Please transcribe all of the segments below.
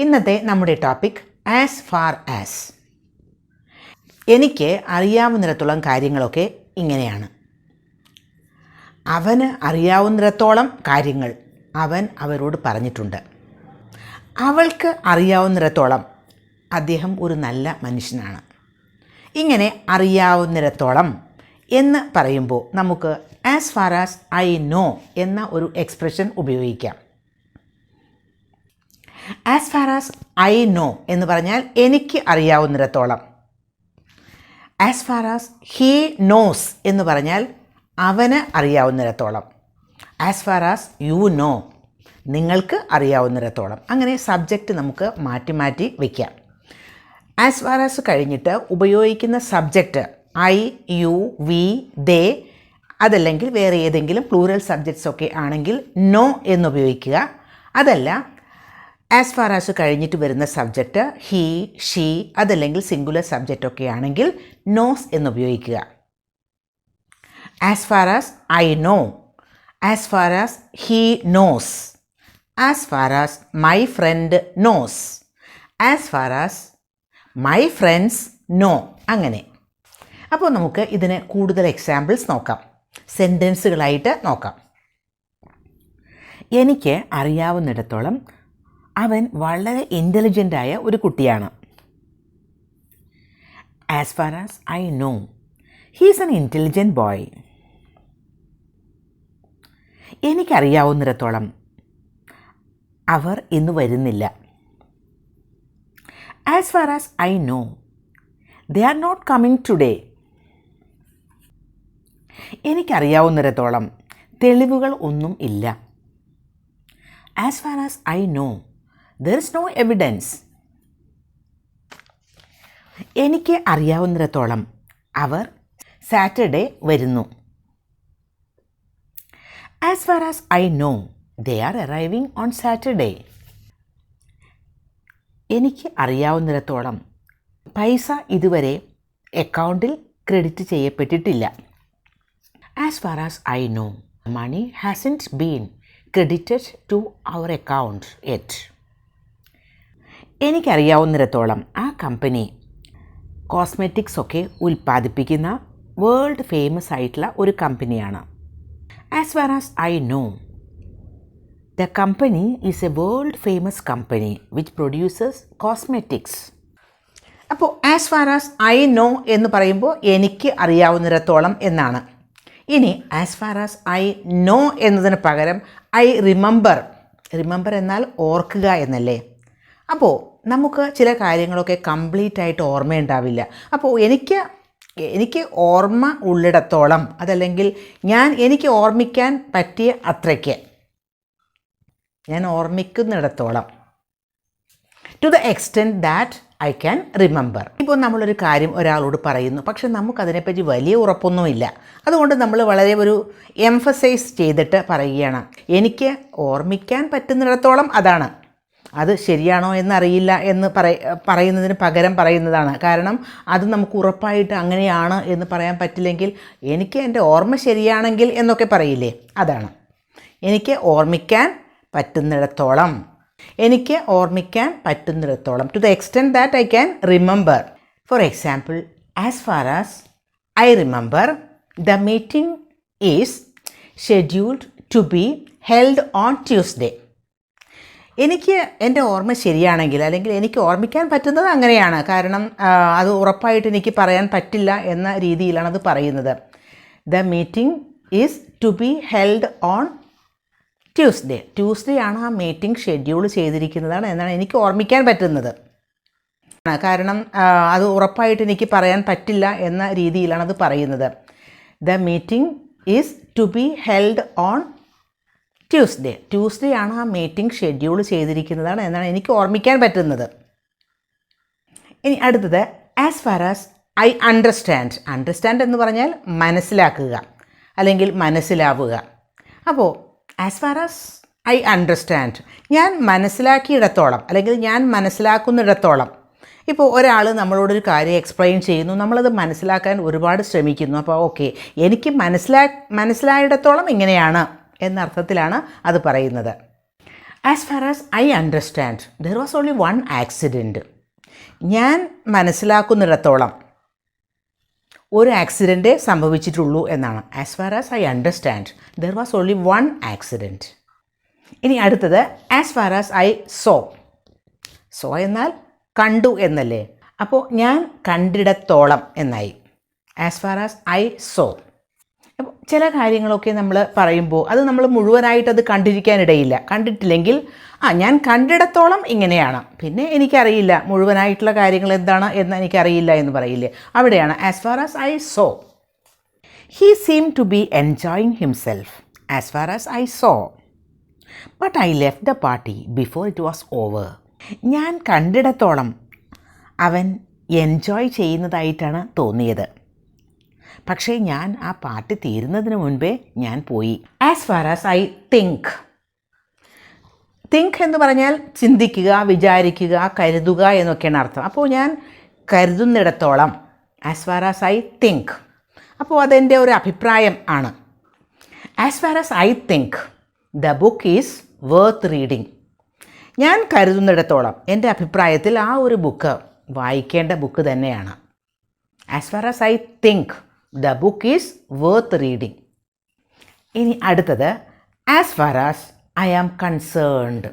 ഇന്നത്തെ നമ്മുടെ topic as far as. എനിക്ക് അറിയാവുന്നിടത്തോളം കാര്യങ്ങളൊക്കെ ഇങ്ങനെയാണ്. അവന് അറിയാവുന്നിടത്തോളം കാര്യങ്ങൾ അവൻ അവരോട് പറഞ്ഞിട്ടുണ്ട്. അവൾക്ക് അറിയാവുന്നിടത്തോളം അദ്ദേഹം ഒരു നല്ല മനുഷ്യനാണ്. ഇങ്ങനെ അറിയാവുന്നിടത്തോളം എന്ന് പറയുമ്പോൾ നമുക്ക് as far as I know എന്ന ഒരു എക്സ്പ്രഷൻ ഉപയോഗിക്കാം. As far as I know എന്ന് പറഞ്ഞാൽ എനിക്ക് അറിയാവുന്നിടത്തോളം. As far as he knows എന്ന് പറഞ്ഞാൽ അവന് അറിയാവുന്നിടത്തോളം. As far as you know നിങ്ങൾക്ക് അറിയാവുന്നിടത്തോളം. അങ്ങനെ സബ്ജക്റ്റ് നമുക്ക് മാറ്റി മാറ്റി വയ്ക്കാം. ആസ് ഫാർ ആസ് കഴിഞ്ഞിട്ട് ഉപയോഗിക്കുന്ന സബ്ജക്റ്റ് ഐ, യു, വി, ദേ, അതല്ലെങ്കിൽ വേറെ ഏതെങ്കിലും പ്ലൂറൽ സബ്ജക്ട്സ് ഒക്കെ ആണെങ്കിൽ നോ എന്നുപയോഗിക്കുക. അതല്ല ആസ് ഫാർ ആസ് കഴിഞ്ഞിട്ട് വരുന്ന സബ്ജക്റ്റ് ഹീ, ഷീ, അതല്ലെങ്കിൽ സിംഗുലർ സബ്ജക്റ്റ് ഒക്കെ ആണെങ്കിൽ നോസ് എന്നുപയോഗിക്കുക. As far as I know, as far as he knows, as far as my friend knows, as far as my friends know. അങ്ങനെ. അപ്പോൾ നമുക്ക് ഇതിന് കൂടുതൽ എക്സാമ്പിൾസ് നോക്കാം, സെൻറ്റൻസുകളായിട്ട് നോക്കാം. എനിക്ക് അറിയാവുന്നിടത്തോളം അവൻ വളരെ ഇൻ്റലിജൻ്റായ ഒരു കുട്ടിയാണ്. As far as I know he's an intelligent boy. എനിക്കറിയാവുന്നിടത്തോളം അവർ ഇന്ന് വരുന്നില്ല. As far as I know they are not coming today. എനിക്കറിയാവുന്നിടത്തോളം തെളിവുകൾ ഒന്നും ഇല്ല. As far as I know there is no evidence. എനിക്ക് അറിയാവുന്നിടത്തോളം അവർ സാറ്റർഡേ വരുന്നു. As far as I know they are arriving on Saturday. എനിക്ക് അറിയാവുന്നിടത്തോളം പൈസ ഇതുവരെ അക്കൗണ്ടിൽ ക്രെഡിറ്റ് ചെയ്യപ്പെട്ടിട്ടില്ല. As far as I know money hasn't been credited to our account yet. എനിക്കറിയാവുന്നിടത്തോളം ആ കമ്പനി കോസ്മെറ്റിക്സ് ഒക്കെ ഉൽപ്പാദിപ്പിക്കുന്ന വേൾഡ് ഫേമസ് ആയിട്ടുള്ള ഒരു കമ്പനിയാണ്. As far as I know the company is a world famous company which produces cosmetics. അപ്പോൾ as far as I know എന്ന് പറയുമ്പോൾ എനിക്ക് അറിയാവുന്നിടത്തോളം എന്നാണ്. ഇനി as far as I know എന്നതിന് പകരം ഐ റിമെമ്പർ. റിമെമ്പർ എന്നാൽ ഓർക്കുക എന്നല്ലേ. അപ്പോൾ നമുക്ക് ചില കാര്യങ്ങളൊക്കെ കംപ്ലീറ്റ് ആയിട്ട് ഓർമ്മയുണ്ടാവില്ല. അപ്പോൾ എനിക്ക് ഓർമ്മ ഉള്ളിടത്തോളം, അതല്ലെങ്കിൽ എനിക്ക് ഓർമ്മിക്കാൻ പറ്റിയ അത്രയ്ക്ക്, ഞാൻ ഓർമ്മിക്കുന്നിടത്തോളം, to the extent that I can remember. ഇപ്പോൾ നമ്മളൊരു കാര്യം ഒരാളോട് പറയുന്നു, പക്ഷെ നമുക്കതിനെപ്പറ്റി വലിയ ഉറപ്പൊന്നുമില്ല. അതുകൊണ്ട് നമ്മൾ വളരെ ഒരു എംഫസൈസ് ചെയ്തിട്ട് പറയുകയാണ്, എനിക്ക് ഓർമ്മിക്കാൻ പറ്റുന്നിടത്തോളം അതാണ്. അത് ശരിയാണോ എന്നറിയില്ല എന്ന് പറയുന്നതിന് പകരം പറയുന്നതാണ്. കാരണം അത് നമുക്ക് ഉറപ്പായിട്ട് അങ്ങനെയാണ് എന്ന് പറയാൻ പറ്റില്ലെങ്കിൽ എനിക്ക് എൻ്റെ ഓർമ്മ ശരിയാണെങ്കിൽ എന്നൊക്കെ പറയില്ലേ, അതാണ്. എനിക്ക് ഓർമ്മിക്കാൻ പറ്റുന്നിടത്തോളം, എനിക്ക് ഓർമ്മിക്കാൻ പറ്റുന്നിടത്തോളം, to the extent that I can remember. For example, as far as I remember the meeting is scheduled to be held on Tuesday. എനിക്ക് എൻ്റെ ഓർമ്മ ശരിയാണെങ്കിൽ, അല്ലെങ്കിൽ എനിക്ക് ഓർമ്മിക്കാൻ പറ്റുന്നത് അങ്ങനെയാണ്, കാരണം അത് ഉറപ്പായിട്ട് എനിക്ക് പറയാൻ പറ്റില്ല എന്ന രീതിയിലാണ് അത് പറയുന്നത്. The meeting is to be held on Tuesday. Tuesday ആണ് ആ മീറ്റിംഗ് ഷെഡ്യൂൾ ചെയ്തിരിക്കുന്നതാണ് എന്നാണ് എനിക്ക് ഓർമ്മിക്കാൻ പറ്റുന്നത്. കാരണം അത് ഉറപ്പായിട്ട് എനിക്ക് പറയാൻ പറ്റില്ല എന്ന രീതിയിലാണ് അത് പറയുന്നത്. The meeting is to be held on Tuesday. Tuesday ആണ് ആ മീറ്റിംഗ് ഷെഡ്യൂൾ ചെയ്തിരിക്കുന്നതാണ് എന്നാണ് എനിക്ക് ഓർമ്മിക്കാൻ പറ്റുന്നത്. ഇനി അടുത്തത്, as far as I understand. Understand എന്ന് പറഞ്ഞാൽ മനസ്സിലാക്കുക അല്ലെങ്കിൽ മനസ്സിലാവുക. അപ്പോൾ as far as I understand, ഞാൻ മനസ്സിലാക്കിയിടത്തോളം അല്ലെങ്കിൽ ഞാൻ മനസ്സിലാക്കുന്നിടത്തോളം. ഇപ്പോൾ ഒരാൾ നമ്മളോടൊരു കാര്യം എക്സ്പ്ലെയിൻ ചെയ്യുന്നു, നമ്മളത് മനസ്സിലാക്കാൻ ഒരുപാട് ശ്രമിക്കുന്നു. അപ്പോൾ ഓക്കെ, എനിക്ക് മനസ്സിലായിടത്തോളം ഇങ്ങനെയാണ് എന്നർത്ഥത്തിലാണ് അത് പറയുന്നത്. As far as I understand there was only one accident. ഞാൻ മനസ്സിലാക്കുന്നിടത്തോളം ഒരു ആക്സിഡൻറ്റേ സംഭവിച്ചിട്ടുള്ളൂ എന്നാണ്. As far as I understand there was only one accident. ഇനി അടുത്തത് as far as I so എന്നാൽ കണ്ടു എന്നല്ലേ. അപ്പോൾ ഞാൻ കണ്ടിടത്തോളം എന്നായി. As far as I so. അപ്പോൾ ചില കാര്യങ്ങളൊക്കെ നമ്മൾ പറയുമ്പോൾ അത് നമ്മൾ മുഴുവനായിട്ടത് കണ്ടിരിക്കാനിടയില്ല. കണ്ടിട്ടില്ലെങ്കിൽ ഞാൻ കണ്ടിടത്തോളം ഇങ്ങനെയാണ്, പിന്നെ എനിക്കറിയില്ല മുഴുവനായിട്ടുള്ള കാര്യങ്ങൾ എന്താണ് എന്ന് എനിക്കറിയില്ല എന്ന് പറയില്ലേ, അവിടെയാണ് as far as I saw. He seem to be enjoying himself as far as I saw but I left the party before it was over. ഞാൻ കണ്ടിടത്തോളം അവൻ എൻജോയ് ചെയ്യുന്നതായിട്ടാണ് തോന്നിയത്, പക്ഷേ ഞാൻ ആ പാർട്ടി തീരുന്നതിന് മുൻപേ ഞാൻ പോയി. As far as I think എന്ന് പറഞ്ഞാൽ ചിന്തിക്കുക, വിചാരിക്കുക, കരുതുക എന്നൊക്കെയാണ് അർത്ഥം. അപ്പോൾ ഞാൻ കരുതുന്നിടത്തോളം as far as I think, അപ്പോൾ അതെൻ്റെ ഒരു അഭിപ്രായം ആണ്. As far as I think the book is worth reading. ഞാൻ കരുതുന്നിടത്തോളം എൻ്റെ അഭിപ്രായത്തിൽ ആ ഒരു ബുക്ക് വായിക്കേണ്ട ബുക്ക് തന്നെയാണ്. As far as I think the book is worth reading. ഇനി അടുത്തത് as far as I am concerned.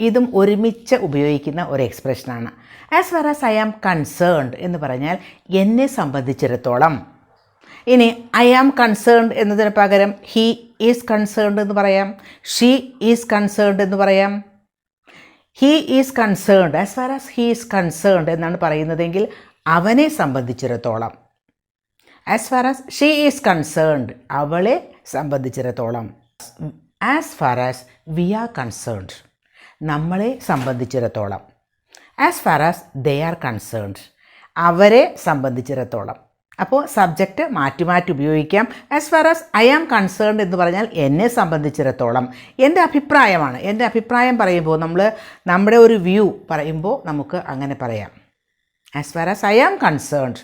ഇതും ഒരുമിച്ച് ഉപയോഗിക്കുന്ന ഒരു എക്സ്പ്രഷനാണ്. As far as I am concerned എന്ന് പറഞ്ഞാൽ എന്നെ സംബന്ധിച്ചിടത്തോളം. ഇനി ഐ ആം കൺസേൺഡ് എന്നതിന് പകരം ഹീ ഈസ് കൺസേൺഡ് എന്ന് പറയാം, ഷീ ഈസ് കൺസേൺഡ് എന്ന് പറയാം. He is concerned, as far as he is concerned എന്നാണ് പറയുന്നതെങ്കിൽ അവനെ സംബന്ധിച്ചിടത്തോളം. As far as she is concerned അവളെ സംബന്ധിച്ചിടത്തോളം. As far as we are concerned നമ്മളെ സംബന്ധിച്ചിടത്തോളം. As far as they are concerned അവരെ സംബന്ധിച്ചിടത്തോളം. അപ്പോൾ സബ്ജക്റ്റ് മാറ്റി മാറ്റി ഉപയോഗിക്കാം. As far as I am concerned എന്ന് പറഞ്ഞാൽ എന്നെ സംബന്ധിച്ചിടത്തോളം എൻ്റെ അഭിപ്രായമാണ്. എൻ്റെ അഭിപ്രായം പറയുമ്പോൾ നമ്മുടെ ഒരു വ്യൂ പറയുമ്പോൾ നമുക്ക് അങ്ങനെ പറയാം. As far as I am concerned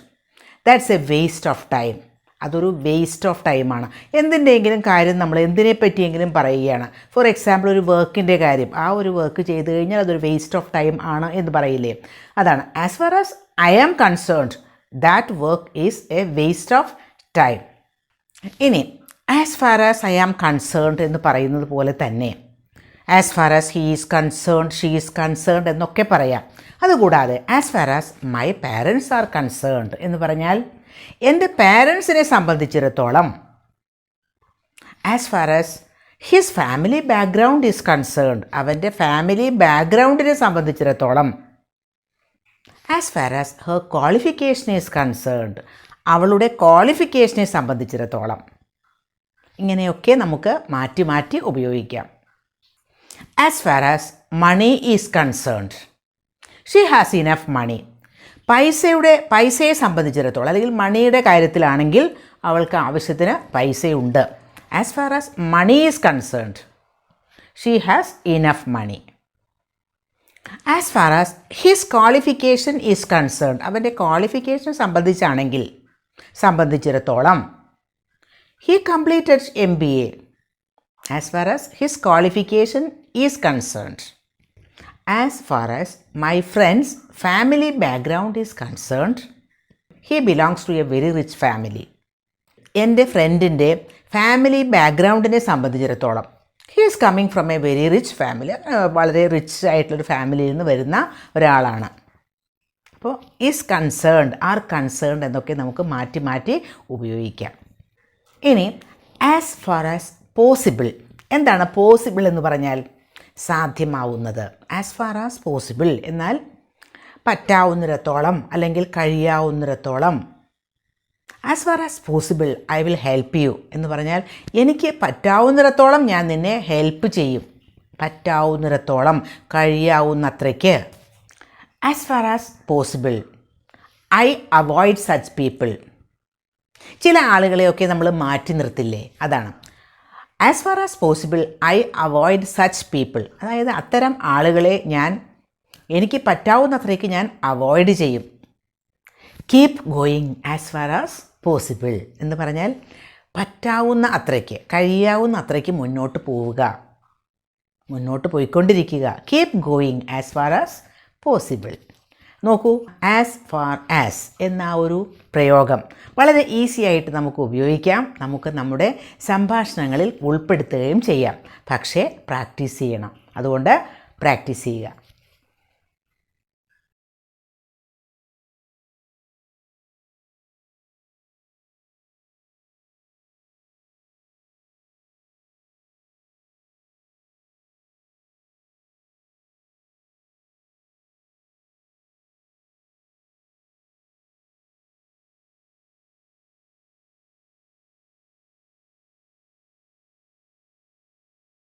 that's a waste of time. അതൊരു വേസ്റ്റ് ഓഫ് ടൈമാണ്. എന്തിൻ്റെയെങ്കിലും കാര്യം നമ്മൾ എന്തിനെ പറ്റിയെങ്കിലും പറയുകയാണ്. ഫോർ എക്സാമ്പിൾ ഒരു വർക്കിൻ്റെ കാര്യം, ആ ഒരു വർക്ക് ചെയ്ത് കഴിഞ്ഞാൽ അതൊരു വേസ്റ്റ് ഓഫ് ടൈം ആണ് എന്ന് പറയില്ലേ, അതാണ്. As far as I am concerned that work is a waste of time. ഇനി as far as I am concerned എന്ന് പറയുന്നത് പോലെ തന്നെ as far as he is concerned, she is concerned എന്നൊക്കെ പറയാം. അതുകൂടാതെ as far as my parents are concerned എന്ന് പറഞ്ഞാൽ എൻ്റെ പാരൻസിനെ സംബന്ധിച്ചിടത്തോളം. As far as his family background is concerned അവൻ്റെ ഫാമിലി ബാക്ക്ഗ്രൗണ്ടിനെ സംബന്ധിച്ചിടത്തോളം. As far as her qualification is concerned അവളുടെ ക്വാളിഫിക്കേഷനെ സംബന്ധിച്ചിടത്തോളം. ഇങ്ങനെയൊക്കെ നമുക്ക് മാറ്റി മാറ്റി ഉപയോഗിക്കാം. As far as money is concerned she has enough money. പൈസയെ സംബന്ധിച്ചിടത്തോളം അല്ലെങ്കിൽ മണിയുടെ കാര്യത്തിലാണെങ്കിൽ അവൾക്ക് ആവശ്യത്തിന് പൈസയുണ്ട്. As far as money is concerned she has enough money. As far as his qualification is concerned അവൻ്റെ ക്വാളിഫിക്കേഷൻ സംബന്ധിച്ചിടത്തോളം. He completed MBA as far as his qualification is concerned. As far as my friends family background is concerned he belongs to A very rich family. എൻ്റെ ഫ്രണ്ടിൻ്റെ family ബാക്ക്ഗ്രൗണ്ടിനെ സംബന്ധിച്ചിടത്തോളം he is coming from A very rich family വളരെ rich ആയിട്ടുള്ളൊരു ഫാമിലിയിൽ നിന്ന് വരുന്ന ഒരാളാണ്. അപ്പോൾ ഈസ് കൺസേൺഡ് ആർ കൺസേൺഡ് എന്നൊക്കെ നമുക്ക് മാറ്റി മാറ്റി ഉപയോഗിക്കാം. ഇനി ആസ് ഫാർ ആസ് പോസിബിൾ. എന്താണ് പോസിബിൾ എന്ന് പറഞ്ഞാൽ? സാധ്യമാവുന്നത്. ആസ് ഫാർ ആസ് പോസിബിൾ എന്നാൽ പറ്റാവുന്നിടത്തോളം അല്ലെങ്കിൽ കഴിയാവുന്നിടത്തോളം. As far as possible I will help you എന്ന് പറഞ്ഞാൽ എനിക്ക് പറ്റാവുന്നിടത്തോളം ഞാൻ നിന്നെ ഹെൽപ്പ് ചെയ്യും. പറ്റാവുന്നിടത്തോളം, കഴിയാവുന്നത്രയ്ക്ക്. As far as possible I avoid such people. ചില ആളുകളെയൊക്കെ നമ്മൾ മാറ്റി നിർത്തില്ലേ, അതാണ്. As far as possible I avoid such people. അതായത് അത്തരം ആളുകളെ എനിക്ക് പറ്റാവുന്നത്രയ്ക്ക് ഞാൻ അവോയ്ഡ് ചെയ്യും. Keep going as far as possible എന്ന് പറഞ്ഞാൽ പറ്റാവുന്ന അത്രയ്ക്ക്, കഴിയാവുന്ന അത്രയ്ക്ക് മുന്നോട്ട് പോവുക. മുന്നോട്ട് പോയിക്കൊണ്ടിരിക്കുക. Keep going as far as possible. നോക്കൂ, ആസ് ഫാർ ആസ് എന്ന ഒരു പ്രയോഗം വളരെ ഈസി ആയിട്ട് നമുക്ക് ഉപയോഗിക്കാം. നമുക്ക് നമ്മുടെ സംഭാഷണങ്ങളിൽ ഉൾപ്പെടുത്തുകയും ചെയ്യാം. പക്ഷേ പ്രാക്ടീസ് ചെയ്യണം. അതുകൊണ്ട് പ്രാക്ടീസ് ചെയ്യുക.